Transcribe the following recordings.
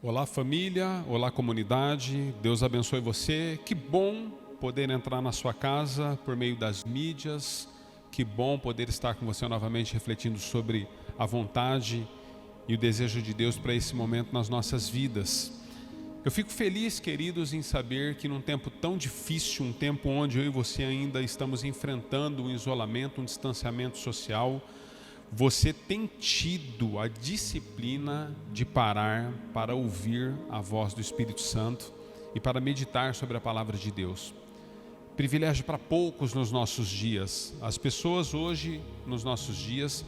Olá família, olá comunidade, Deus abençoe você. Que bom poder entrar na sua casa por meio das mídias. Que bom poder estar com você novamente refletindo sobre a vontade e o desejo de Deus para esse momento nas nossas vidas. Eu fico feliz, queridos, em saber que num tempo tão difícil, um tempo onde eu e você ainda estamos enfrentando um isolamento, um distanciamento social, você tem tido a disciplina de parar para ouvir a voz do Espírito Santo e para meditar sobre a palavra de Deus. Privilégio para poucos nos nossos dias. As pessoas hoje, nos nossos dias,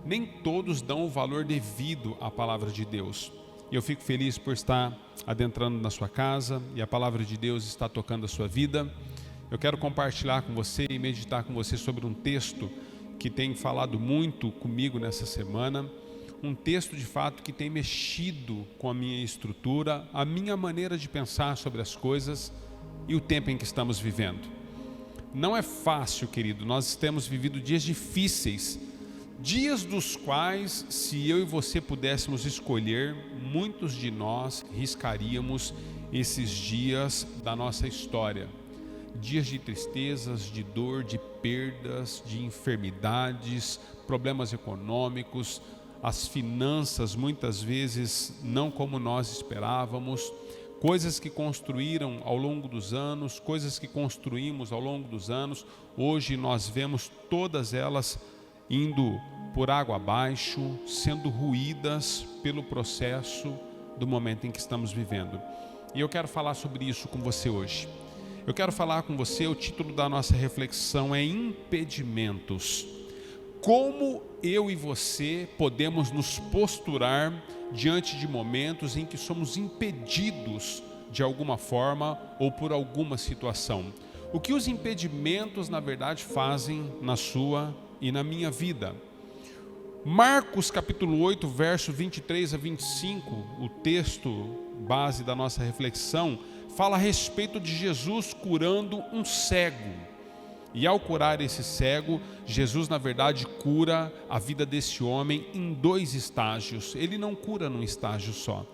nem todos dão o valor devido à palavra de Deus. E eu fico feliz por estar adentrando na sua casa e a palavra de Deus está tocando a sua vida. Eu quero compartilhar com você e meditar com você sobre um texto que tem falado muito comigo nessa semana, um texto de fato que tem mexido com a minha estrutura, a minha maneira de pensar sobre as coisas e o tempo em que estamos vivendo. Não é fácil, querido, nós temos vivido dias difíceis, dias dos quais, se eu e você pudéssemos escolher, muitos de nós riscaríamos esses dias da nossa história. Dias de tristezas, de dor, de perdas, de enfermidades, problemas econômicos, as finanças muitas vezes não como nós esperávamos, coisas que construíram ao longo dos anos, coisas que construímos ao longo dos anos, hoje nós vemos todas elas indo por água abaixo, sendo ruídas pelo processo do momento em que estamos vivendo. E eu quero falar sobre isso com você hoje. Eu quero falar com você, o título da nossa reflexão é Impedimentos. Como eu e você podemos nos posturar diante de momentos em que somos impedidos de alguma forma ou por alguma situação? O que os impedimentos, na verdade, fazem na sua e na minha vida? Marcos capítulo 8, verso 23 a 25, o texto base da nossa reflexão, fala a respeito de Jesus curando um cego. E ao curar esse cego, Jesus na verdade cura a vida desse homem em dois estágios. Ele não cura num estágio só.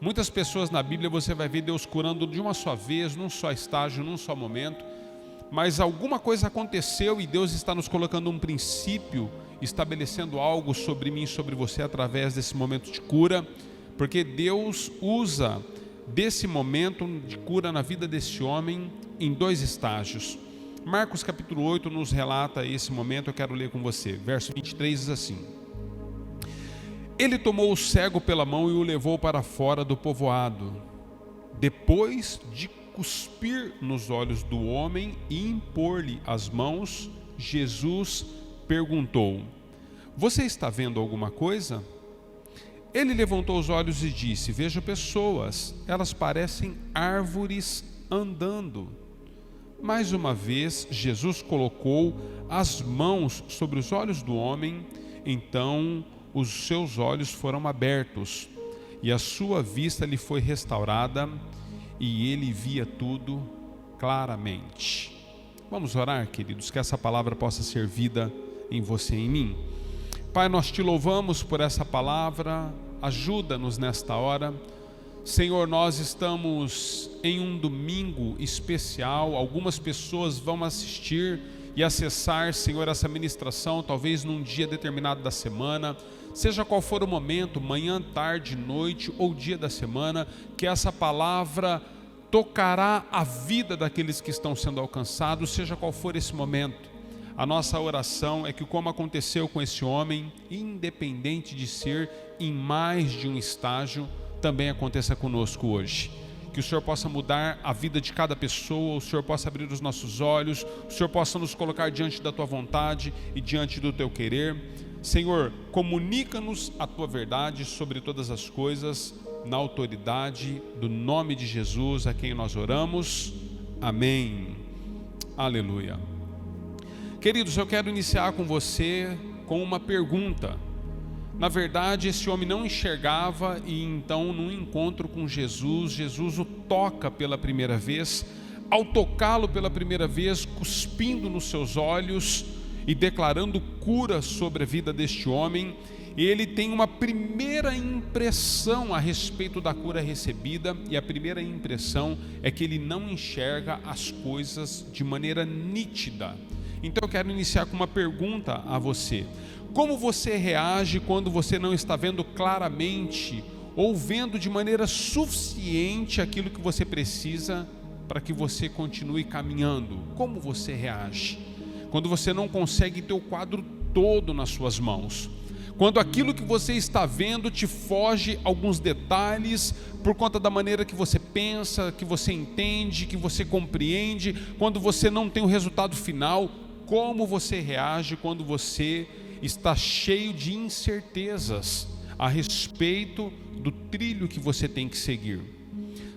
Muitas pessoas na Bíblia você vai ver Deus curando de uma só vez, num só estágio, num só momento. Mas alguma coisa aconteceu e Deus está nos colocando um princípio, estabelecendo algo sobre mim e sobre você através desse momento de cura. Porque Deus usa desse momento de cura na vida desse homem em dois estágios. Marcos capítulo 8 nos relata esse momento, eu quero ler com você. Verso 23 diz assim: Ele tomou o cego pela mão e o levou para fora do povoado. Depois de cuspir nos olhos do homem e impor-lhe as mãos, Jesus perguntou: Você está vendo alguma coisa? Ele levantou os olhos e disse: Vejo pessoas, elas parecem árvores andando. Mais uma vez, Jesus colocou as mãos sobre os olhos do homem, então os seus olhos foram abertos, e a sua vista lhe foi restaurada, e ele via tudo claramente. Vamos orar, queridos, que essa palavra possa ser vida em você e em mim. Pai, nós te louvamos por essa palavra. Ajuda-nos nesta hora. Senhor, nós estamos em um domingo especial. Algumas pessoas vão assistir e acessar, Senhor, essa ministração, talvez num dia determinado da semana. Seja qual for o momento, manhã, tarde, noite ou dia da semana, que essa palavra tocará a vida daqueles que estão sendo alcançados, seja qual for esse momento. A nossa oração é que, como aconteceu com esse homem, independente de ser em mais de um estágio, também aconteça conosco hoje. Que o Senhor possa mudar a vida de cada pessoa, o Senhor possa abrir os nossos olhos, o Senhor possa nos colocar diante da Tua vontade e diante do Teu querer. Senhor, comunica-nos a Tua verdade sobre todas as coisas, na autoridade do nome de Jesus, a quem nós oramos. Amém. Aleluia. Queridos, eu quero iniciar com você com uma pergunta. Na verdade, esse homem não enxergava e então, num encontro com Jesus, Jesus o toca pela primeira vez. Ao tocá-lo pela primeira vez, cuspindo nos seus olhos e declarando cura sobre a vida deste homem, ele tem uma primeira impressão a respeito da cura recebida, e a primeira impressão é que ele não enxerga as coisas de maneira nítida. Então eu quero iniciar com uma pergunta a você: como você reage quando você não está vendo claramente ou vendo de maneira suficiente aquilo que você precisa para que você continue caminhando? Como você reage quando você não consegue ter o quadro todo nas suas mãos? Quando aquilo que você está vendo te foge alguns detalhes por conta da maneira que você pensa, que você entende, que você compreende, quando você não tem o resultado final, como você reage quando você está cheio de incertezas a respeito do trilho que você tem que seguir?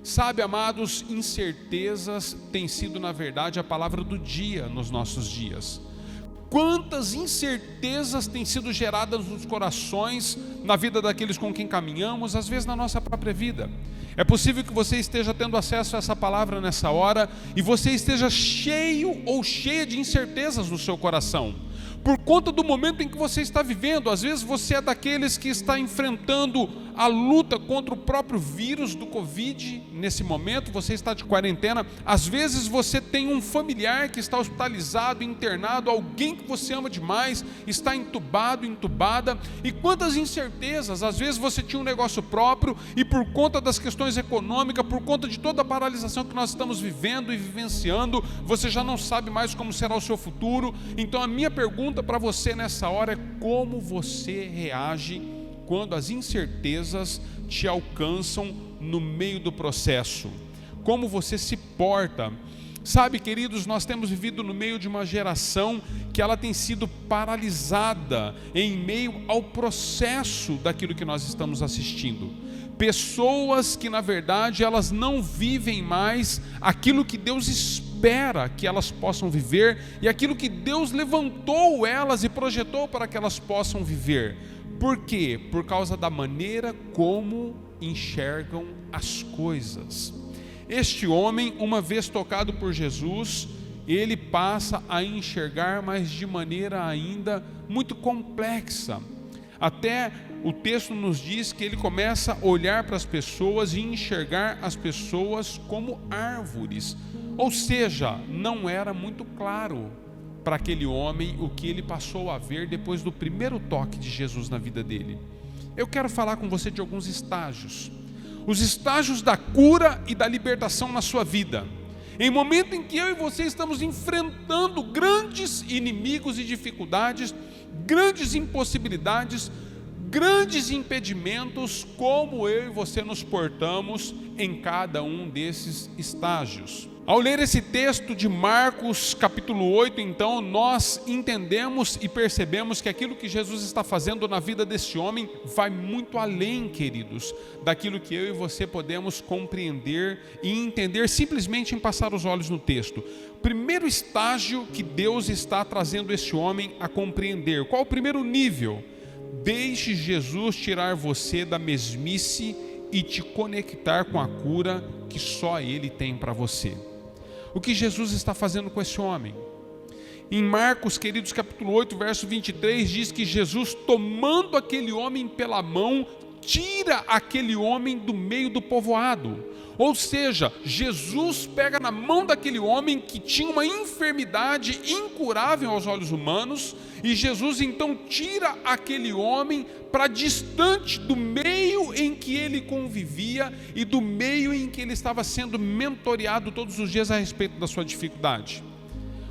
Sabe, amados, incertezas tem sido, na verdade, a palavra do dia nos nossos dias. Quantas incertezas têm sido geradas nos corações, na vida daqueles com quem caminhamos, às vezes na nossa própria vida. É possível que você esteja tendo acesso a essa palavra nessa hora e você esteja cheio ou cheia de incertezas no seu coração, por conta do momento em que você está vivendo. Às vezes você é daqueles que está enfrentando a luta contra o próprio vírus do Covid. Nesse momento você está de quarentena. Às vezes você tem um familiar que está hospitalizado, internado, alguém que você ama demais está entubado, entubada. E quantas incertezas. Às vezes você tinha um negócio próprio e por conta das questões econômicas, por conta de toda a paralisação que nós estamos vivendo e vivenciando, você já não sabe mais como será o seu futuro. Então a minha pergunta para você nessa hora é: como você reage quando as incertezas te alcançam no meio do processo? Como você se porta? Sabe, queridos, nós temos vivido no meio de uma geração que ela tem sido paralisada em meio ao processo daquilo que nós estamos assistindo. Pessoas que, na verdade, elas não vivem mais aquilo que Deus espera que elas possam viver e aquilo que Deus levantou elas e projetou para que elas possam viver. Por quê? Por causa da maneira como enxergam as coisas. Este homem, uma vez tocado por Jesus, ele passa a enxergar, mas de maneira ainda muito complexa. Até o texto nos diz que ele começa a olhar para as pessoas e enxergar as pessoas como árvores. Ou seja, não era muito claro para aquele homem o que ele passou a ver depois do primeiro toque de Jesus na vida dele. Eu quero falar com você de alguns estágios. Os estágios da cura e da libertação na sua vida. Em momento em que eu e você estamos enfrentando grandes inimigos e dificuldades, grandes impossibilidades, grandes impedimentos, como eu e você nos portamos em cada um desses estágios. Ao ler esse texto de Marcos capítulo 8, então, nós entendemos e percebemos que aquilo que Jesus está fazendo na vida desse homem vai muito além, queridos, daquilo que eu e você podemos compreender e entender simplesmente em passar os olhos no texto. Primeiro estágio que Deus está trazendo esse homem a compreender. Qual o primeiro nível? Deixe Jesus tirar você da mesmice e te conectar com a cura que só Ele tem para você. O que Jesus está fazendo com esse homem? Em Marcos, queridos, capítulo 8, verso 23, diz que Jesus, tomando aquele homem pela mão, tira aquele homem do meio do povoado. Ou seja, Jesus pega na mão daquele homem que tinha uma enfermidade incurável aos olhos humanos, e Jesus então tira aquele homem para distante do meio em que ele convivia e do meio em que ele estava sendo mentoreado todos os dias a respeito da sua dificuldade.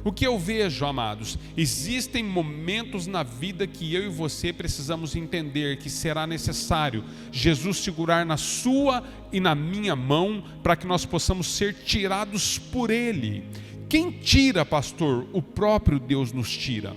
O que eu vejo, amados, existem momentos na vida que eu e você precisamos entender que será necessário Jesus segurar na sua e na minha mão para que nós possamos ser tirados por Ele. Quem tira, pastor? O próprio Deus nos tira.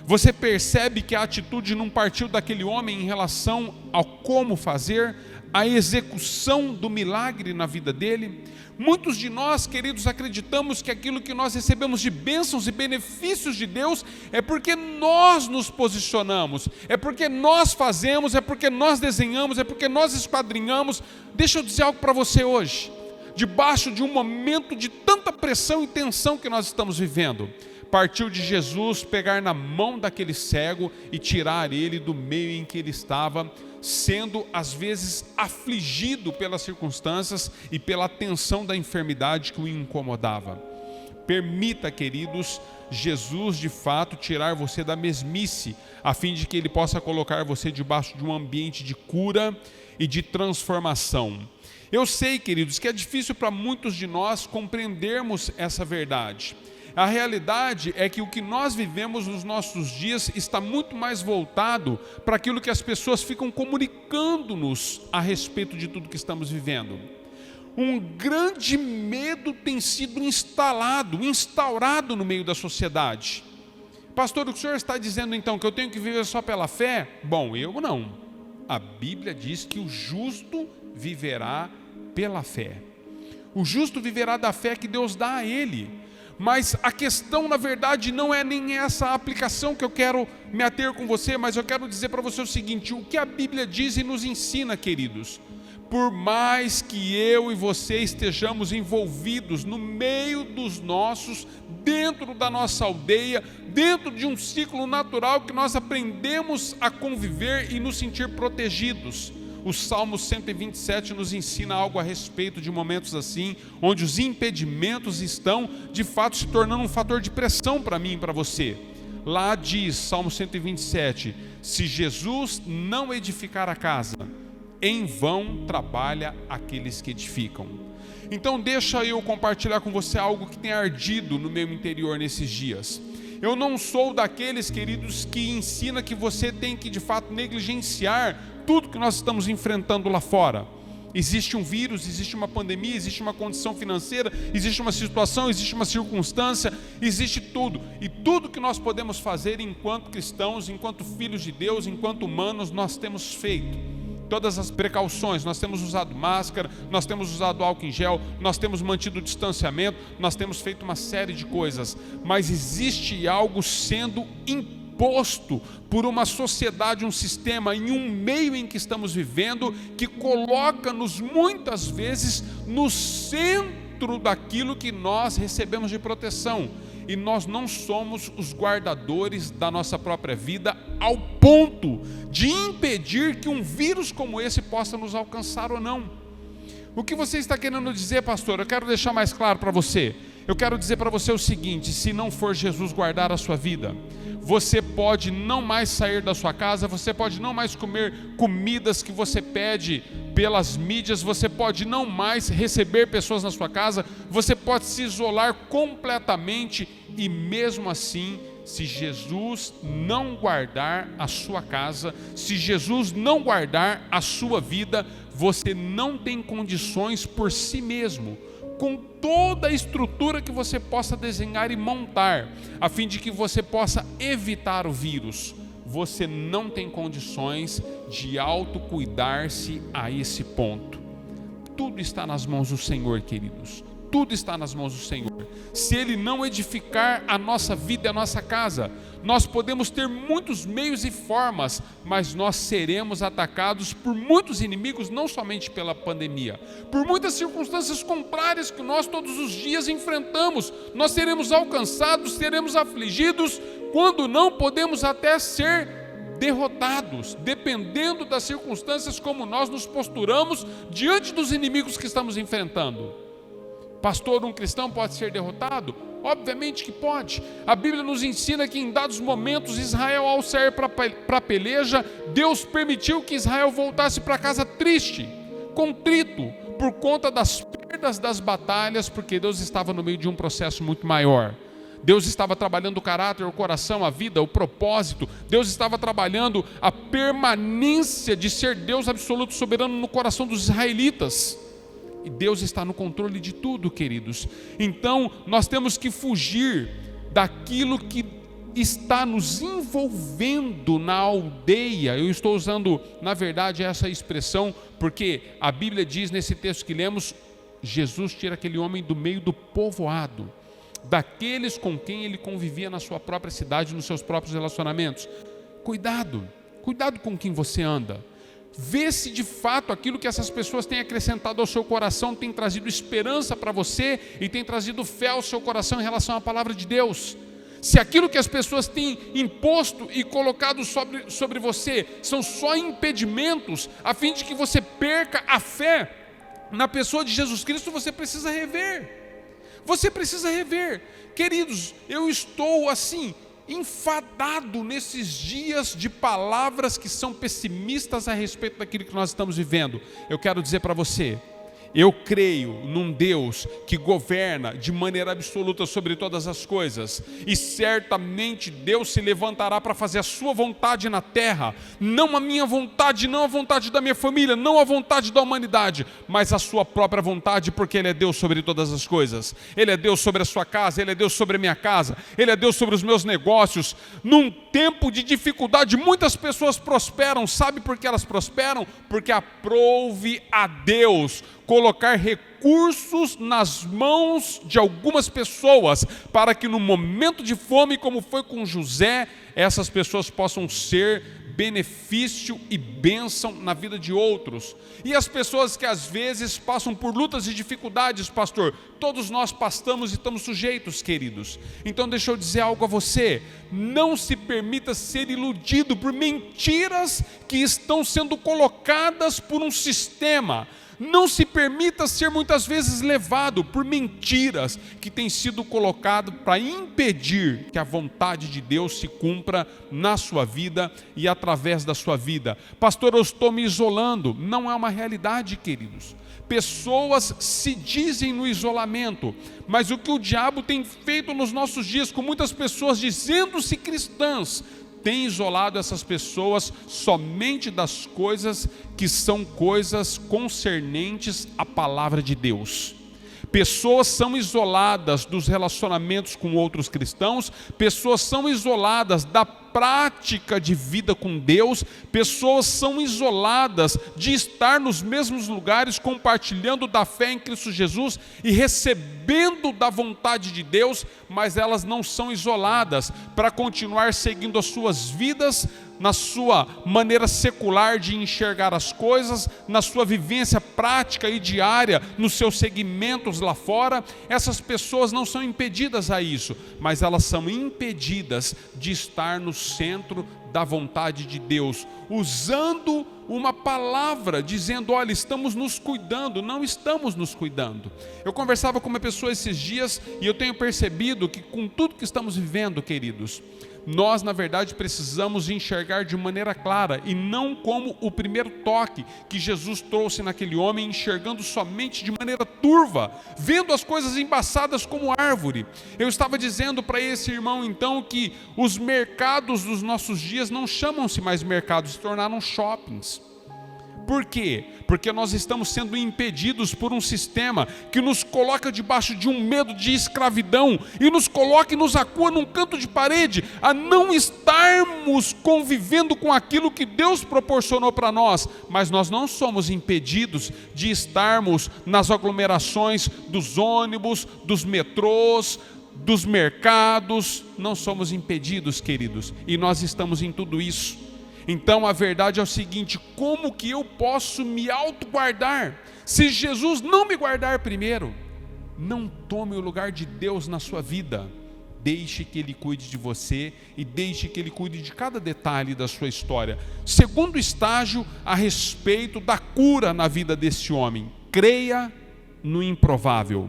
Você percebe que a atitude não partiu daquele homem em relação ao como fazer, a execução do milagre na vida dele? Muitos de nós, queridos, acreditamos que aquilo que nós recebemos de bênçãos e benefícios de Deus é porque nós nos posicionamos, é porque nós fazemos, é porque nós desenhamos, é porque nós esquadrinhamos. Deixa eu dizer algo para você hoje, debaixo de um momento de tanta pressão e tensão que nós estamos vivendo. partiu de Jesus pegar na mão daquele cego e tirar ele do meio em que ele estava, sendo às vezes afligido pelas circunstâncias e pela tensão da enfermidade que o incomodava. Permita, queridos, Jesus de fato tirar você da mesmice, a fim de que Ele possa colocar você debaixo de um ambiente de cura e de transformação. Eu sei, queridos, que é difícil para muitos de nós compreendermos essa verdade. A realidade é que o que nós vivemos nos nossos dias está muito mais voltado para aquilo que as pessoas ficam comunicando-nos a respeito de tudo que estamos vivendo. Um grande medo tem sido instaurado no meio da sociedade. Pastor, o senhor está dizendo então que eu tenho que viver só pela fé? Bom, eu não. A Bíblia diz que o justo viverá pela fé. O justo viverá da fé que Deus dá a ele. Mas a questão, na verdade, não é nem essa aplicação que eu quero me ater com você, mas eu quero dizer para você o seguinte: o que a Bíblia diz e nos ensina, queridos, por mais que eu e você estejamos envolvidos no meio dos nossos, dentro da nossa aldeia, dentro de um ciclo natural que nós aprendemos a conviver e nos sentir protegidos. O Salmo 127 nos ensina algo a respeito de momentos assim, onde os impedimentos estão, de fato, se tornando um fator de pressão para mim e para você. Lá diz, Salmo 127, se Jesus não edificar a casa, em vão trabalha aqueles que edificam. Então deixa eu compartilhar com você algo que tem ardido no meu interior nesses dias. Eu não sou daqueles, queridos, que ensina que você tem que de fato negligenciar tudo que nós estamos enfrentando lá fora. Existe um vírus, existe uma pandemia, existe uma condição financeira, existe uma situação, existe uma circunstância, existe tudo. E tudo que nós podemos fazer enquanto cristãos, enquanto filhos de Deus, enquanto humanos, nós temos feito. Todas as precauções, nós temos usado máscara, nós temos usado álcool em gel, nós temos mantido o distanciamento, nós temos feito uma série de coisas, mas existe algo sendo imposto por uma sociedade, um sistema, em um meio em que estamos vivendo, que coloca-nos muitas vezes no centro daquilo que nós recebemos de proteção. E nós não somos os guardadores da nossa própria vida ao ponto de impedir que um vírus como esse possa nos alcançar ou não. O que você está querendo dizer, pastor? Eu quero deixar mais claro para você. Eu quero dizer para você o seguinte: se não for Jesus guardar a sua vida, você pode não mais sair da sua casa, você pode não mais comer comidas que você pede pelas mídias, você pode não mais receber pessoas na sua casa, você pode se isolar completamente e mesmo assim, se Jesus não guardar a sua casa, se Jesus não guardar a sua vida, você não tem condições por si mesmo, com toda a estrutura que você possa desenhar e montar, a fim de que você possa evitar o vírus. Você não tem condições de autocuidar-se a esse ponto. Tudo está nas mãos do Senhor, queridos. Tudo está nas mãos do Senhor. Se Ele não edificar a nossa vida e a nossa casa, nós podemos ter muitos meios e formas, mas nós seremos atacados por muitos inimigos, não somente pela pandemia, por muitas circunstâncias contrárias que nós todos os dias enfrentamos. Nós seremos alcançados, seremos afligidos, quando não podemos até ser derrotados, dependendo das circunstâncias como nós nos posturamos diante dos inimigos que estamos enfrentando. Pastor, um cristão pode ser derrotado? Obviamente que pode. A Bíblia nos ensina que em dados momentos Israel, ao sair para a peleja, Deus permitiu que Israel voltasse para casa triste, contrito, por conta das perdas das batalhas, porque Deus estava no meio de um processo muito maior. Deus estava trabalhando o caráter, o coração, a vida, o propósito. Deus estava trabalhando a permanência de ser Deus absoluto, soberano no coração dos israelitas. E Deus está no controle de tudo, queridos. Então, nós temos que fugir daquilo que está nos envolvendo na aldeia. Eu estou usando, na verdade, essa expressão, porque a Bíblia diz nesse texto que lemos, Jesus tira aquele homem do meio do povoado, daqueles com quem ele convivia na sua própria cidade, nos seus próprios relacionamentos. Cuidado com quem você anda. Vê se de fato aquilo que essas pessoas têm acrescentado ao seu coração tem trazido esperança para você e tem trazido fé ao seu coração em relação à palavra de Deus. Se aquilo que as pessoas têm imposto e colocado sobre você são só impedimentos, a fim de que você perca a fé na pessoa de Jesus Cristo, você precisa rever. Você precisa rever. Queridos, eu estou assim, enfadado nesses dias de palavras que são pessimistas a respeito daquilo que nós estamos vivendo. Eu quero dizer para você, eu creio num Deus que governa de maneira absoluta sobre todas as coisas, e certamente Deus se levantará para fazer a sua vontade na terra, não a minha vontade, não a vontade da minha família, não a vontade da humanidade, mas a sua própria vontade, porque Ele é Deus sobre todas as coisas. Ele é Deus sobre a sua casa, Ele é Deus sobre a minha casa, Ele é Deus sobre os meus negócios. Num tempo de dificuldade, muitas pessoas prosperam. Sabe por que elas prosperam? Porque aprouve a Deus colocar recursos nas mãos de algumas pessoas, para que no momento de fome, como foi com José, essas pessoas possam ser benefício e bênção na vida de outros. E as pessoas que às vezes passam por lutas e dificuldades, pastor, todos nós passamos e estamos sujeitos, queridos. Então deixa eu dizer algo a você: não se permita ser iludido por mentiras que estão sendo colocadas por um sistema. Não se permita ser muitas vezes levado por mentiras que têm sido colocadas para impedir que a vontade de Deus se cumpra na sua vida e através da sua vida. Pastor, eu estou me isolando. Não é uma realidade, queridos. Pessoas se dizem no isolamento, mas o que o diabo tem feito nos nossos dias com muitas pessoas dizendo-se cristãs, tem isolado essas pessoas somente das coisas que são coisas concernentes à palavra de Deus. Pessoas são isoladas dos relacionamentos com outros cristãos, pessoas são isoladas da prática de vida com Deus, pessoas são isoladas de estar nos mesmos lugares compartilhando da fé em Cristo Jesus e recebendo da vontade de Deus, mas elas não são isoladas para continuar seguindo as suas vidas na sua maneira secular de enxergar as coisas, na sua vivência prática e diária, nos seus segmentos lá fora. Essas pessoas não são impedidas a isso, mas elas são impedidas de estar no centro da vontade de Deus, usando uma palavra, dizendo: olha, estamos nos cuidando. Não estamos nos cuidando. Eu conversava com uma pessoa esses dias e eu tenho percebido que com tudo que estamos vivendo, queridos, nós na verdade precisamos enxergar de maneira clara, e não como o primeiro toque que Jesus trouxe naquele homem, enxergando somente de maneira turva, vendo as coisas embaçadas como árvore. Eu estava dizendo para esse irmão então que os mercados dos nossos dias não chamam-se mais mercados, se tornaram shoppings. Por quê? Porque nós estamos sendo impedidos por um sistema que nos coloca debaixo de um medo de escravidão e nos coloca e nos acua num canto de parede a não estarmos convivendo com aquilo que Deus proporcionou para nós. Mas nós não somos impedidos de estarmos nas aglomerações dos ônibus, dos metrôs, dos mercados. Não somos impedidos, queridos, e nós estamos em tudo isso. Então a verdade é o seguinte: como que eu posso me autoguardar se Jesus não me guardar primeiro? Não tome o lugar de Deus na sua vida. Deixe que Ele cuide de você e deixe que Ele cuide de cada detalhe da sua história. Segundo estágio a respeito da cura na vida desse homem: creia no improvável.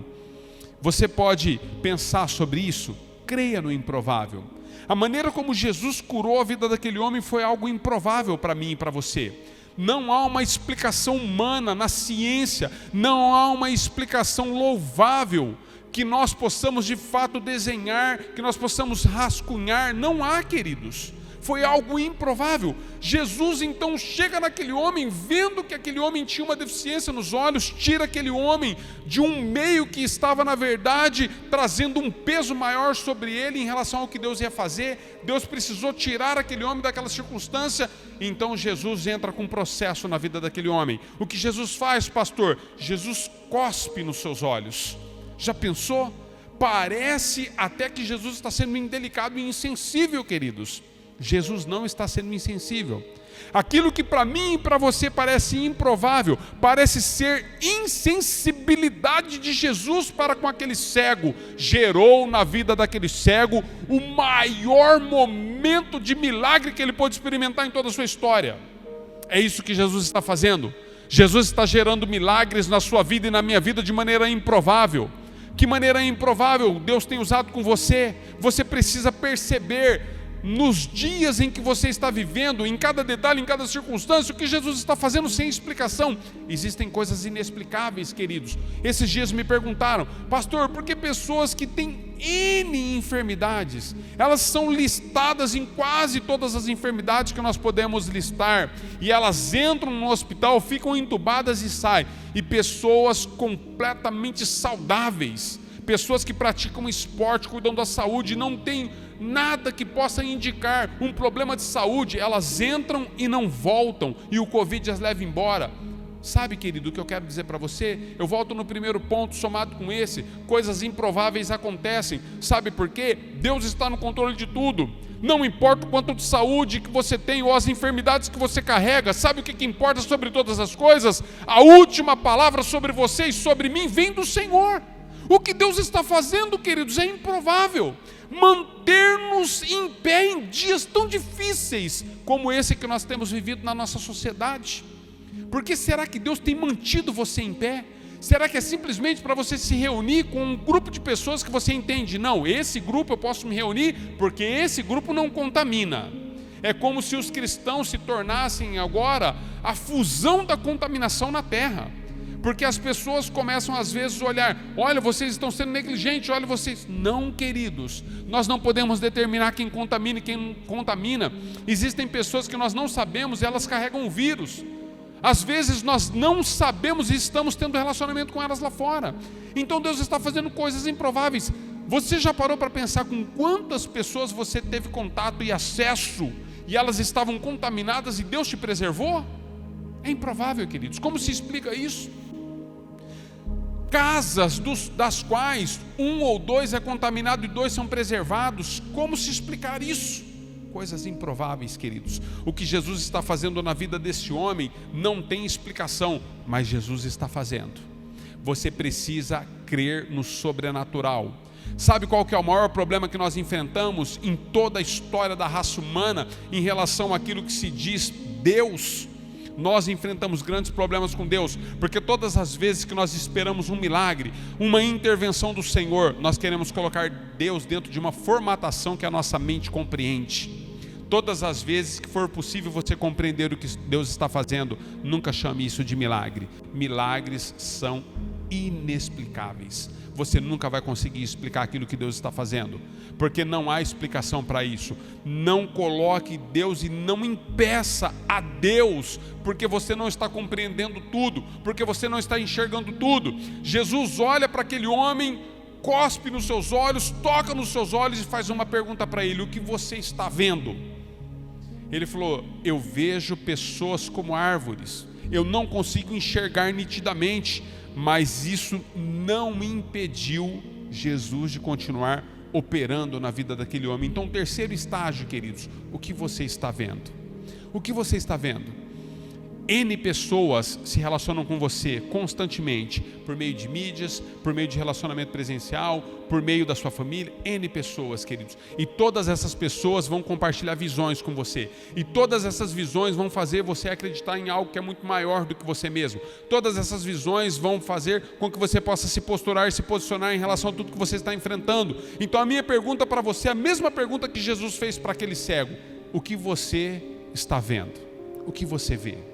Você pode pensar sobre isso? Creia no improvável. A maneira como Jesus curou a vida daquele homem foi algo improvável para mim e para você. Não há uma explicação humana na ciência, não há uma explicação louvável que nós possamos de fato desenhar, que nós possamos rascunhar. Não há, queridos. Foi algo improvável. Jesus então chega naquele homem, vendo que aquele homem tinha uma deficiência nos olhos, tira aquele homem de um meio que estava na verdade trazendo um peso maior sobre ele em relação ao que Deus ia fazer. Deus precisou tirar aquele homem daquela circunstância. Então Jesus entra com um processo na vida daquele homem. O que Jesus faz, pastor? Jesus cospe nos seus olhos. Já pensou? Parece até que Jesus está sendo indelicado e insensível, queridos. Jesus não está sendo insensível. Aquilo que para mim e para você parece improvável, parece ser insensibilidade de Jesus para com aquele cego, gerou na vida daquele cego o maior momento de milagre que ele pôde experimentar em toda a sua história. É isso que Jesus está fazendo. Jesus está gerando milagres na sua vida e na minha vida de maneira improvável. Que maneira improvável Deus tem usado com você? Você precisa perceber nos dias em que você está vivendo, em cada detalhe, em cada circunstância, o que Jesus está fazendo sem explicação. Existem coisas inexplicáveis, queridos. Esses dias me perguntaram: pastor, por que pessoas que têm N enfermidades, elas são listadas em quase todas as enfermidades que nós podemos listar, e elas entram no hospital, ficam entubadas e saem, e pessoas completamente saudáveis, pessoas que praticam esporte, cuidam da saúde, não têm nada que possa indicar um problema de saúde, elas entram e não voltam, e o Covid as leva embora. Sabe, querido, o que eu quero dizer para você? Eu volto no primeiro ponto, somado com esse: coisas improváveis acontecem. Sabe por quê? Deus está no controle de tudo. Não importa o quanto de saúde que você tem ou as enfermidades que você carrega, sabe o que importa sobre todas as coisas? A última palavra sobre você e sobre mim vem do Senhor. O que Deus está fazendo, queridos, é improvável. Manter-nos em pé em dias tão difíceis como esse que nós temos vivido na nossa sociedade. Por que será que Deus tem mantido você em pé? Será que é simplesmente para você se reunir com um grupo de pessoas que você entende? Não, esse grupo eu posso me reunir porque esse grupo não contamina. É como se os cristãos se tornassem agora a fusão da contaminação na terra. Porque as pessoas começam às vezes a olhar: olha, vocês estão sendo negligentes, olha vocês. Não, queridos, nós não podemos determinar quem contamina e quem não contamina. Existem pessoas que nós não sabemos e elas carregam o vírus. Às vezes nós não sabemos e estamos tendo relacionamento com elas lá fora. Então Deus está fazendo coisas improváveis. Você já parou para pensar com quantas pessoas você teve contato e acesso e elas estavam contaminadas e Deus te preservou? É improvável, queridos. Como se explica isso? Casas das quais 1 ou 2 é contaminado e 2 são preservados. Como se explicar isso? Coisas improváveis, queridos. O que Jesus está fazendo na vida desse homem não tem explicação, mas Jesus está fazendo. Você precisa crer no sobrenatural. Sabe qual que é o maior problema que nós enfrentamos em toda a história da raça humana em relação àquilo que se diz Deus? Nós enfrentamos grandes problemas com Deus, porque todas as vezes que nós esperamos um milagre, uma intervenção do Senhor, nós queremos colocar Deus dentro de uma formatação que a nossa mente compreende. Todas as vezes que for possível você compreender o que Deus está fazendo, nunca chame isso de milagre. Milagres são inexplicáveis. Você nunca vai conseguir explicar aquilo que Deus está fazendo, porque não há explicação para isso. Não coloque Deus e não impeça a Deus, porque você não está compreendendo tudo, porque você não está enxergando tudo. Jesus olha para aquele homem, cospe nos seus olhos, toca nos seus olhos e faz uma pergunta para ele: o que você está vendo? Ele falou: eu vejo pessoas como árvores, eu não consigo enxergar nitidamente, mas isso não impediu Jesus de continuar operando na vida daquele homem. Então, o terceiro estágio, queridos: o que você está vendo? O que você está vendo? N pessoas se relacionam com você constantemente, por meio de mídias, por meio de relacionamento presencial, por meio da sua família. N pessoas, queridos. E todas essas pessoas vão compartilhar visões com você. E todas essas visões vão fazer você acreditar em algo que é muito maior do que você mesmo. Todas essas visões vão fazer com que você possa se posturar e se posicionar em relação a tudo que você está enfrentando. Então a minha pergunta para você é a mesma pergunta que Jesus fez para aquele cego: o que você está vendo? O que você vê?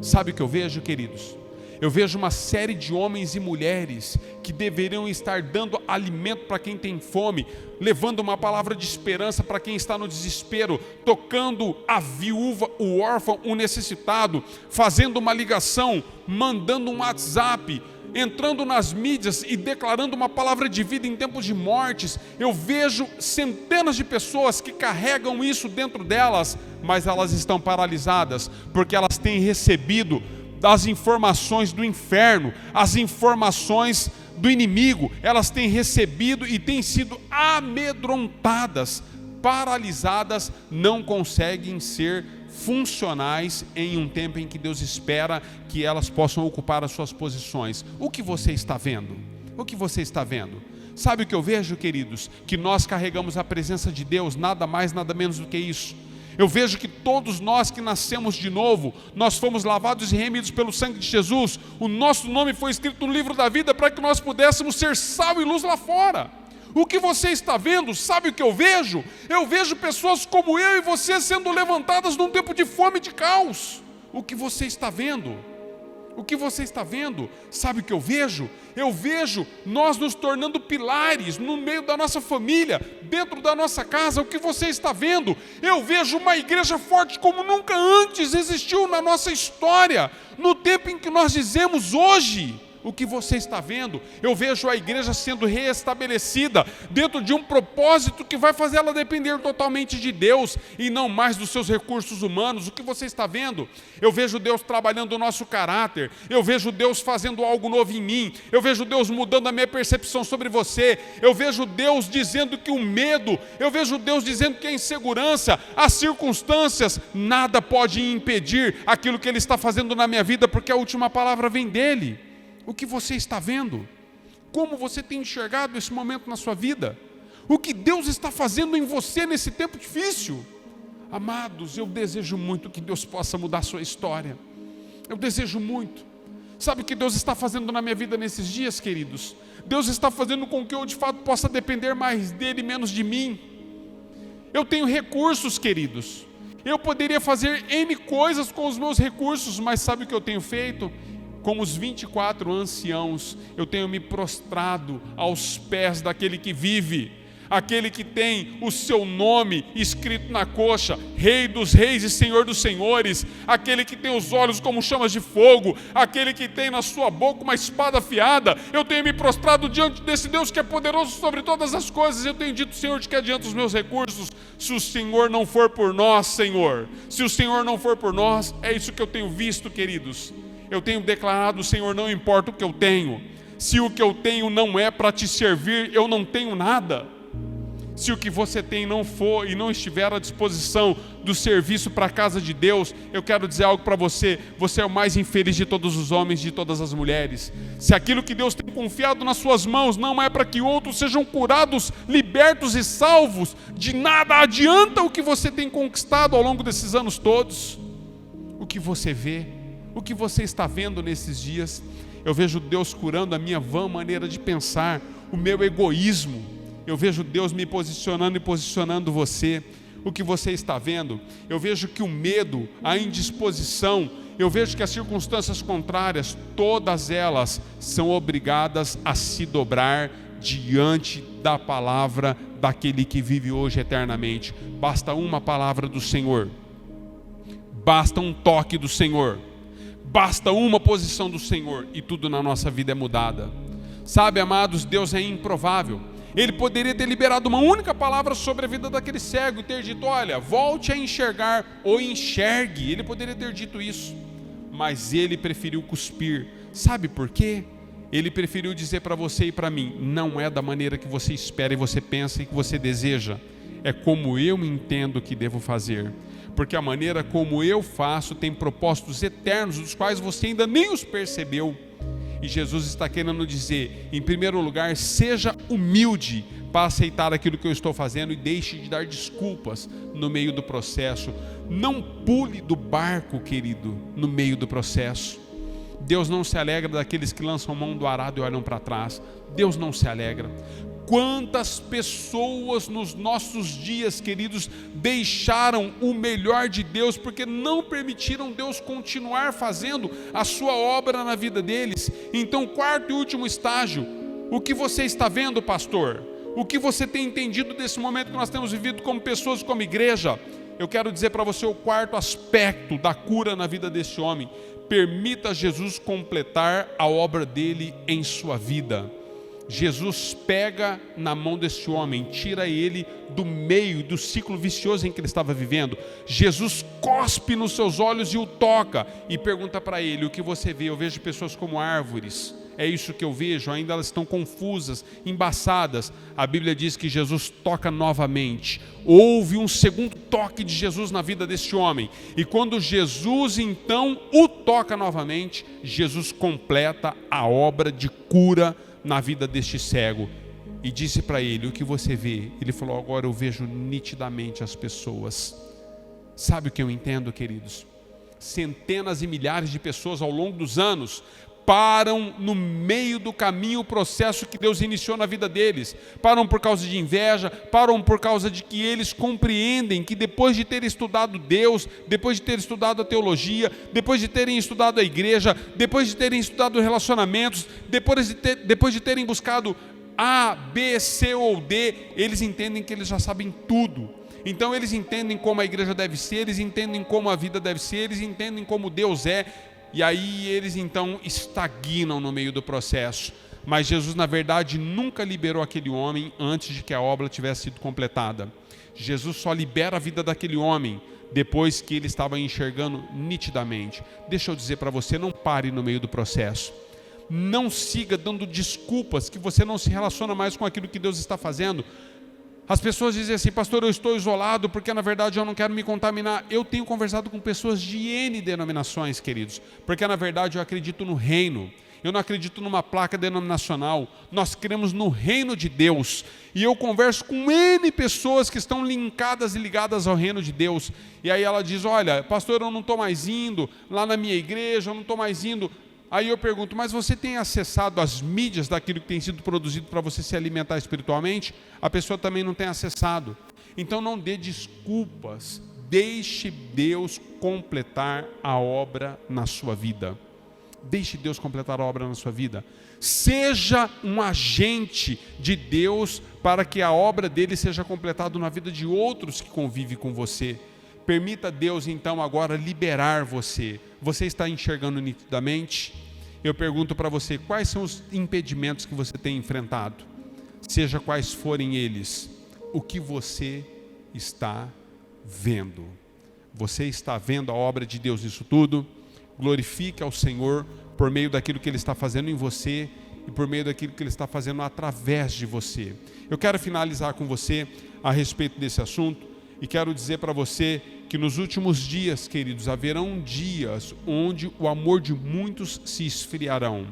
Sabe o que eu vejo, queridos? Eu vejo uma série de homens e mulheres que deveriam estar dando alimento para quem tem fome, levando uma palavra de esperança para quem está no desespero, tocando a viúva, o órfão, o necessitado, fazendo uma ligação, mandando um WhatsApp, entrando nas mídias e declarando uma palavra de vida em tempos de mortes. Eu vejo centenas de pessoas que carregam isso dentro delas, mas elas estão paralisadas, porque elas têm recebido as informações do inferno, as informações do inimigo, elas têm recebido e têm sido amedrontadas paralisadas não conseguem ser funcionais em um tempo em que Deus espera que elas possam ocupar as suas posições. O que você está vendo? O que você está vendo? Sabe o que eu vejo, queridos? Que nós carregamos a presença de Deus, nada mais, nada menos do que isso. Eu vejo que todos nós que nascemos de novo, nós fomos lavados e remidos pelo sangue de Jesus. O nosso nome foi escrito no livro da vida para que nós pudéssemos ser sal e luz lá fora. O que você está vendo, sabe o que eu vejo? Eu vejo pessoas como eu e você sendo levantadas num tempo de fome e de caos. O que você está vendo? O que você está vendo? Sabe o que eu vejo? Eu vejo nós nos tornando pilares no meio da nossa família, dentro da nossa casa. O que você está vendo? Eu vejo uma igreja forte como nunca antes existiu na nossa história. No tempo em que nós dizemos hoje, o que você está vendo? Eu vejo a igreja sendo reestabelecida dentro de um propósito que vai fazer ela depender totalmente de Deus e não mais dos seus recursos humanos. O que você está vendo? Eu vejo Deus trabalhando o nosso caráter. Eu vejo Deus fazendo algo novo em mim. Eu vejo Deus mudando a minha percepção sobre você. Eu vejo Deus dizendo que o medo, eu vejo Deus dizendo que a insegurança, as circunstâncias, nada pode impedir aquilo que Ele está fazendo na minha vida, porque a última palavra vem dEle. O que você está vendo? Como você tem enxergado esse momento na sua vida? O que Deus está fazendo em você nesse tempo difícil? Amados, eu desejo muito que Deus possa mudar a sua história. Eu desejo muito. Sabe o que Deus está fazendo na minha vida nesses dias, queridos? Deus está fazendo com que eu de fato possa depender mais dEle e menos de mim. Eu tenho recursos, queridos. Eu poderia fazer N coisas com os meus recursos, mas sabe o que eu tenho feito? Como os 24 anciãos, eu tenho me prostrado aos pés daquele que vive, aquele que tem o seu nome escrito na coxa, Rei dos Reis e Senhor dos Senhores, aquele que tem os olhos como chamas de fogo, aquele que tem na sua boca uma espada afiada. Eu tenho me prostrado diante desse Deus que é poderoso sobre todas as coisas. Eu tenho dito, Senhor, de que adianta os meus recursos, se o Senhor não for por nós, Senhor. Se o Senhor não for por nós, é isso que eu tenho visto, queridos. Eu tenho declarado, Senhor, não importa o que eu tenho. Se o que eu tenho não é para te servir, eu não tenho nada. Se o que você tem não for e não estiver à disposição do serviço para a casa de Deus, eu quero dizer algo para você: você é o mais infeliz de todos os homens, de todas as mulheres. Se aquilo que Deus tem confiado nas suas mãos não é para que outros sejam curados, libertos e salvos, de nada adianta o que você tem conquistado ao longo desses anos todos. O que você vê? O que você está vendo nesses dias? Eu vejo Deus curando a minha vã maneira de pensar, o meu egoísmo. Eu vejo Deus me posicionando e posicionando você. O que você está vendo? Eu vejo que o medo, a indisposição, eu vejo que as circunstâncias contrárias, todas elas são obrigadas a se dobrar diante da palavra daquele que vive hoje eternamente. Basta uma palavra do Senhor, basta um toque do Senhor, basta uma posição do Senhor e tudo na nossa vida é mudada. Sabe, amados, Deus é improvável. Ele poderia ter liberado uma única palavra sobre a vida daquele cego e ter dito: olha, volte a enxergar ou enxergue. Ele poderia ter dito isso, mas ele preferiu cuspir. Sabe por quê? Ele preferiu dizer para você e para mim: não é da maneira que você espera e você pensa e que você deseja, é como eu entendo que devo fazer. Porque a maneira como eu faço tem propósitos eternos, dos quais você ainda nem os percebeu. E Jesus está querendo dizer, em primeiro lugar, seja humilde para aceitar aquilo que eu estou fazendo e deixe de dar desculpas no meio do processo. Não pule do barco, querido, no meio do processo. Deus não se alegra daqueles que lançam mão do arado e olham para trás. Deus não se alegra. Quantas pessoas nos nossos dias, queridos, deixaram o melhor de Deus porque não permitiram Deus continuar fazendo a sua obra na vida deles? Então, quarto e último estágio, o que você está vendo, pastor? O que você tem entendido desse momento que nós temos vivido como pessoas, como igreja? Eu quero dizer para você o quarto aspecto da cura na vida desse homem. Permita Jesus completar a obra dele em sua vida. Jesus pega na mão desse homem, tira ele do meio do ciclo vicioso em que ele estava vivendo. Jesus cospe nos seus olhos e o toca e pergunta para ele: o que você vê? Eu vejo pessoas como árvores. é isso que eu vejo, ainda elas estão confusas, embaçadas. A Bíblia diz que Jesus toca novamente. Houve um segundo toque de Jesus na vida deste homem, e quando Jesus então o toca novamente, Jesus completa a obra de cura na vida deste cego. E disse para ele: o que você vê? Ele falou: agora eu vejo nitidamente as pessoas. Sabe o que eu entendo, queridos? Centenas e milhares de pessoas ao longo dos anos param no meio do caminho o processo que Deus iniciou na vida deles. Param por causa de inveja, param por causa de que eles compreendem que depois de terem estudado Deus, depois de terem estudado a teologia, depois de terem estudado a igreja, depois de terem estudado relacionamentos, depois de terem buscado A, B, C ou D, eles entendem que eles já sabem tudo. Então eles entendem como a igreja deve ser, eles entendem como a vida deve ser, eles entendem como Deus é, e aí eles então estagnam no meio do processo. Mas Jesus, na verdade, nunca liberou aquele homem antes de que a obra tivesse sido completada. Jesus só libera a vida daquele homem depois que ele estava enxergando nitidamente. Deixa eu dizer para você, não pare no meio do processo. Não siga dando desculpas que você não se relaciona mais com aquilo que Deus está fazendo. As pessoas dizem assim: pastor, eu estou isolado porque na verdade eu não quero me contaminar. Eu tenho conversado com pessoas de N denominações, queridos, porque na verdade eu acredito no reino. Eu não acredito numa placa denominacional. Nós cremos no reino de Deus. E eu converso com N pessoas que estão linkadas e ligadas ao reino de Deus. E aí ela diz: olha, pastor, eu não estou mais indo lá na minha igreja, eu não estou mais indo. Aí eu pergunto: mas você tem acessado as mídias daquilo que tem sido produzido para você se alimentar espiritualmente? A pessoa também não tem acessado. Então não dê desculpas, deixe Deus completar a obra na sua vida. Deixe Deus completar a obra na sua vida. Seja um agente de Deus para que a obra dele seja completada na vida de outros que convivem com você. Permita Deus então agora liberar você. Você está enxergando nitidamente? Eu pergunto para você: quais são os impedimentos que você tem enfrentado? Seja quais forem eles, o que você está vendo? Você está vendo a obra de Deus nisso tudo? Glorifique ao Senhor por meio daquilo que Ele está fazendo em você e por meio daquilo que Ele está fazendo através de você. Eu quero finalizar com você a respeito desse assunto e quero dizer para você que nos últimos dias, queridos, haverão dias onde o amor de muitos se esfriarão,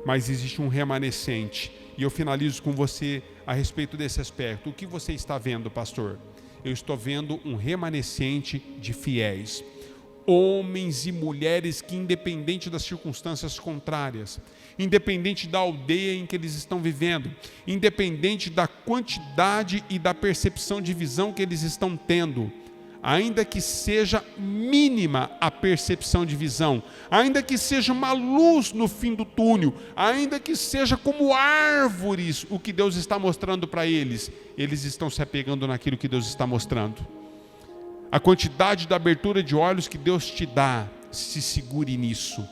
mas existe um remanescente. E eu finalizo com você a respeito desse aspecto. O que você está vendo, pastor? Eu estou vendo um remanescente de fiéis. Homens e mulheres que, independente das circunstâncias contrárias, independente da aldeia em que eles estão vivendo, independente da quantidade e da percepção de visão que eles estão tendo, ainda que seja mínima a percepção de visão, ainda que seja uma luz no fim do túnel, ainda que seja como árvores o que Deus está mostrando para eles, eles estão se apegando naquilo que Deus está mostrando. A quantidade da abertura de olhos que Deus te dá, se segure nisso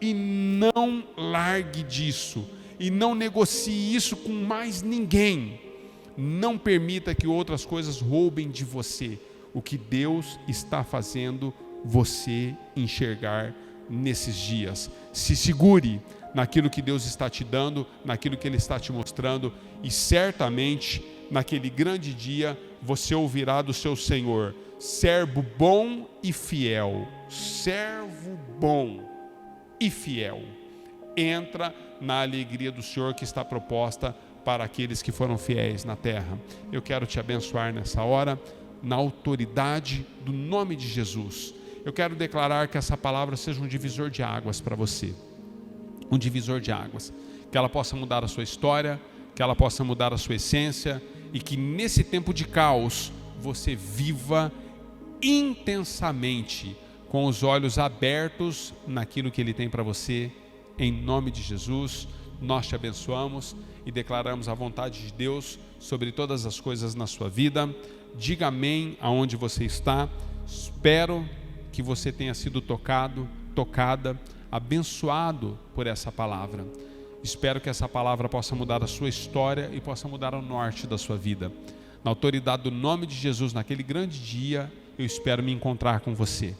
e não largue disso e não negocie isso com mais ninguém. Não permita que outras coisas roubem de você o que Deus está fazendo você enxergar nesses dias. Se segure naquilo que Deus está te dando, naquilo que Ele está te mostrando, e certamente naquele grande dia você ouvirá do seu Senhor: servo bom e fiel, servo bom e fiel, entra na alegria do Senhor que está proposta para aqueles que foram fiéis na terra. Eu quero te abençoar nessa hora, na autoridade do nome de Jesus. Eu quero declarar que essa palavra seja um divisor de águas para você, um divisor de águas, que ela possa mudar a sua história, que ela possa mudar a sua essência, e que nesse tempo de caos você viva intensamente com os olhos abertos naquilo que Ele tem para você. Em nome de Jesus, nós te abençoamos e declaramos a vontade de Deus sobre todas as coisas na sua vida. Diga amém aonde você está. Espero que você tenha sido tocada, abençoado por essa palavra. Espero que essa palavra possa mudar a sua história e possa mudar o norte da sua vida. Na autoridade do nome de Jesus, naquele grande dia, eu espero me encontrar com você.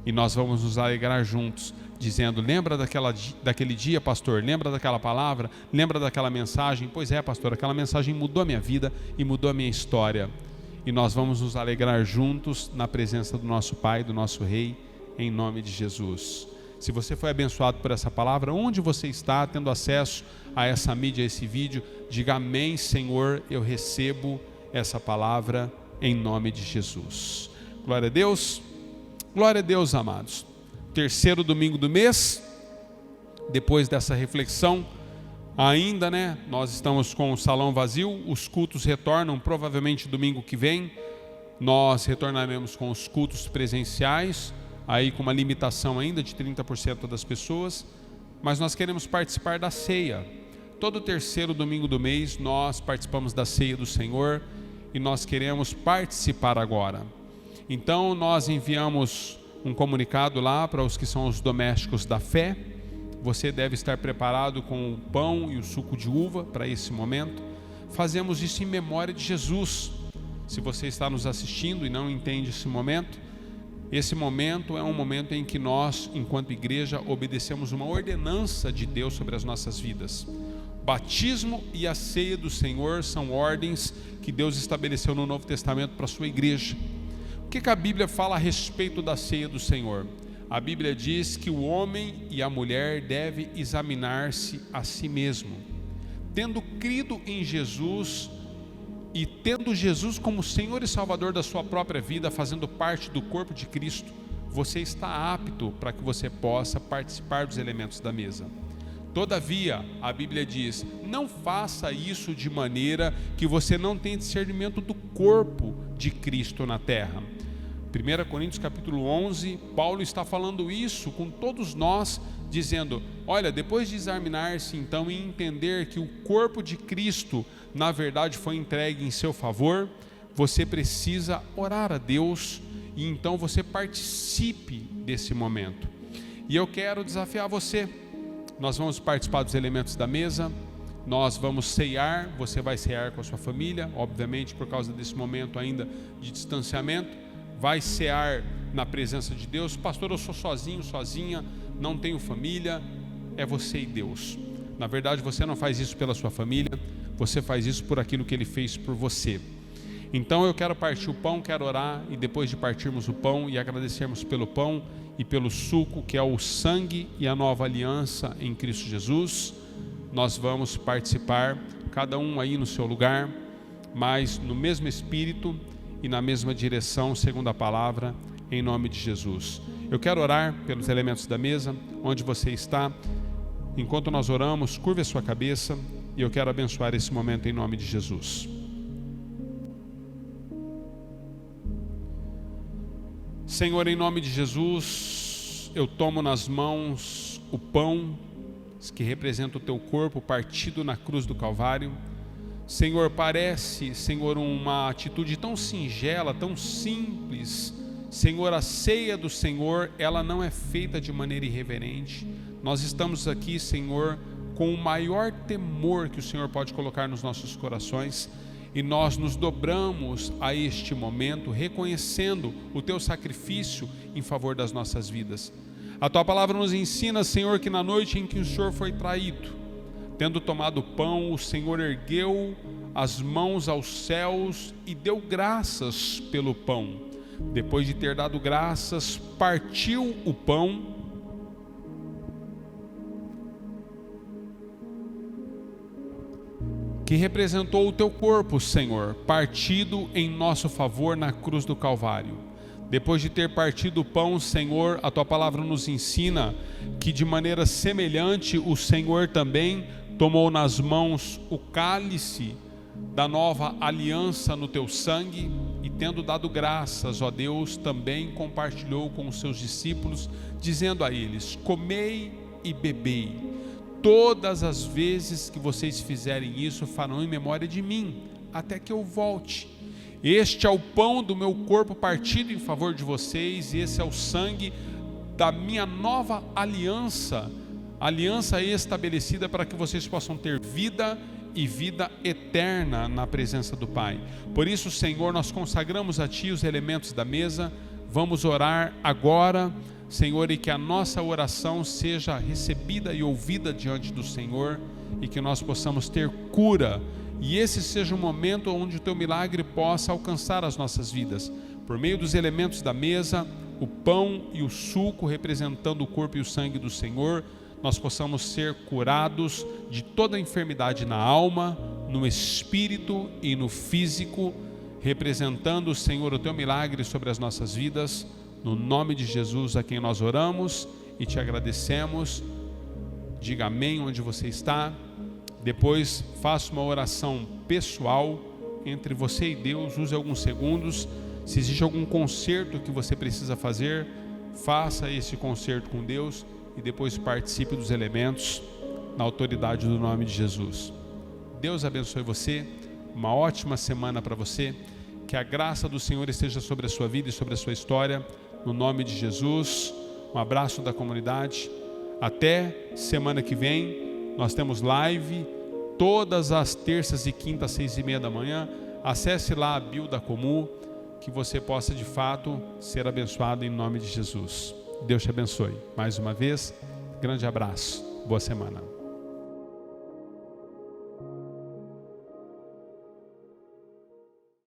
E nós vamos nos alegrar juntos, dizendo: lembra daquele dia, pastor? Lembra daquela palavra? Lembra daquela mensagem? Pois é, pastor, aquela mensagem mudou a minha vida e mudou a minha história. E nós vamos nos alegrar juntos na presença do nosso Pai, do nosso Rei, em nome de Jesus. Se você foi abençoado por essa palavra, onde você está tendo acesso a essa mídia, a esse vídeo, diga: amém, Senhor, eu recebo essa palavra em nome de Jesus. Glória a Deus. Glória a Deus, amados. Terceiro domingo do mês, depois dessa reflexão, ainda, nós estamos com o salão vazio, os cultos retornam provavelmente domingo que vem. Nós retornaremos com os cultos presenciais, aí com uma limitação ainda de 30% das pessoas, mas nós queremos participar da ceia. Todo terceiro domingo do mês nós participamos da ceia do Senhor e nós queremos participar agora. Então nós enviamos um comunicado lá para os que são os domésticos da fé. Você deve estar preparado com o pão e o suco de uva para esse momento. Fazemos isso em memória de Jesus. Se você está nos assistindo e não entende esse momento é um momento em que nós, enquanto igreja, obedecemos uma ordenança de Deus sobre as nossas vidas. Batismo e a ceia do Senhor são ordens que Deus estabeleceu no Novo Testamento para a sua igreja. O que a Bíblia fala a respeito da ceia do Senhor? A Bíblia diz que o homem e a mulher devem examinar-se a si mesmo. Tendo crido em Jesus e tendo Jesus como Senhor e Salvador da sua própria vida, fazendo parte do corpo de Cristo, você está apto para que você possa participar dos elementos da mesa. Todavia, a Bíblia diz: não faça isso de maneira que você não tenha discernimento do corpo de Cristo na terra. 1 Coríntios capítulo 11, Paulo está falando isso com todos nós, dizendo: olha, depois de examinar-se então e entender que o corpo de Cristo na verdade foi entregue em seu favor, você precisa orar a Deus e então você participe desse momento. E eu quero desafiar você. Nós vamos participar dos elementos da mesa, nós vamos ceiar, você vai ceiar com a sua família, obviamente por causa desse momento ainda de distanciamento. Vai cear na presença de Deus. Pastor, eu sou sozinho, sozinha, não tenho família. É você e Deus. Na verdade, você não faz isso pela sua família, você faz isso por aquilo que Ele fez por você. Então eu quero partir o pão, quero orar, e depois de partirmos o pão e agradecermos pelo pão e pelo suco, que é o sangue e a nova aliança em Cristo Jesus, nós vamos participar, cada um aí no seu lugar, mas no mesmo espírito e na mesma direção, segundo a palavra, em nome de Jesus. Eu quero orar pelos elementos da mesa, onde você está. Enquanto nós oramos, curve a sua cabeça e eu quero abençoar esse momento em nome de Jesus. Senhor, em nome de Jesus, eu tomo nas mãos o pão que representa o teu corpo partido na cruz do Calvário. Senhor, parece, Senhor, uma atitude tão singela, tão simples. Senhor, a ceia do Senhor, ela não é feita de maneira irreverente. Nós estamos aqui, Senhor, com o maior temor que o Senhor pode colocar nos nossos corações, e nós nos dobramos a este momento, reconhecendo o teu sacrifício em favor das nossas vidas. A tua palavra nos ensina, Senhor, que na noite em que o Senhor foi traído, tendo tomado o pão, o Senhor ergueu as mãos aos céus e deu graças pelo pão. Depois de ter dado graças, partiu o pão que representou o teu corpo, Senhor, partido em nosso favor na cruz do Calvário. Depois de ter partido o pão, Senhor, a tua palavra nos ensina que de maneira semelhante o Senhor também tomou nas mãos o cálice da nova aliança no teu sangue e, tendo dado graças, ó Deus, também compartilhou com os seus discípulos, dizendo a eles: comei e bebei. Todas as vezes que vocês fizerem isso, farão em memória de mim, até que eu volte. Este é o pão do meu corpo partido em favor de vocês, e esse é o sangue da minha nova aliança, aliança estabelecida para que vocês possam ter vida e vida eterna na presença do Pai. Por isso, Senhor, nós consagramos a Ti os elementos da mesa. Vamos orar agora, Senhor, e que a nossa oração seja recebida e ouvida diante do Senhor, e que nós possamos ter cura, e esse seja um momento onde o Teu milagre possa alcançar as nossas vidas, por meio dos elementos da mesa, o pão e o suco representando o corpo e o sangue do Senhor, nós possamos ser curados de toda enfermidade na alma, no espírito e no físico, representando, Senhor, o Teu milagre sobre as nossas vidas, no nome de Jesus, a quem nós oramos e Te agradecemos. Diga amém onde você está. Depois faça uma oração pessoal entre você e Deus, use alguns segundos. Se existe algum conserto que você precisa fazer, faça esse conserto com Deus e depois participe dos elementos na autoridade do nome de Jesus. Deus abençoe você, uma ótima semana para você, que a graça do Senhor esteja sobre a sua vida e sobre a sua história, no nome de Jesus. Um abraço da comunidade, até semana que vem. Nós temos live todas as terças e quintas, 6:30 da manhã. Acesse lá a bio da Comu, que você possa de fato ser abençoado em nome de Jesus. Deus te abençoe. Mais uma vez, grande abraço. Boa semana.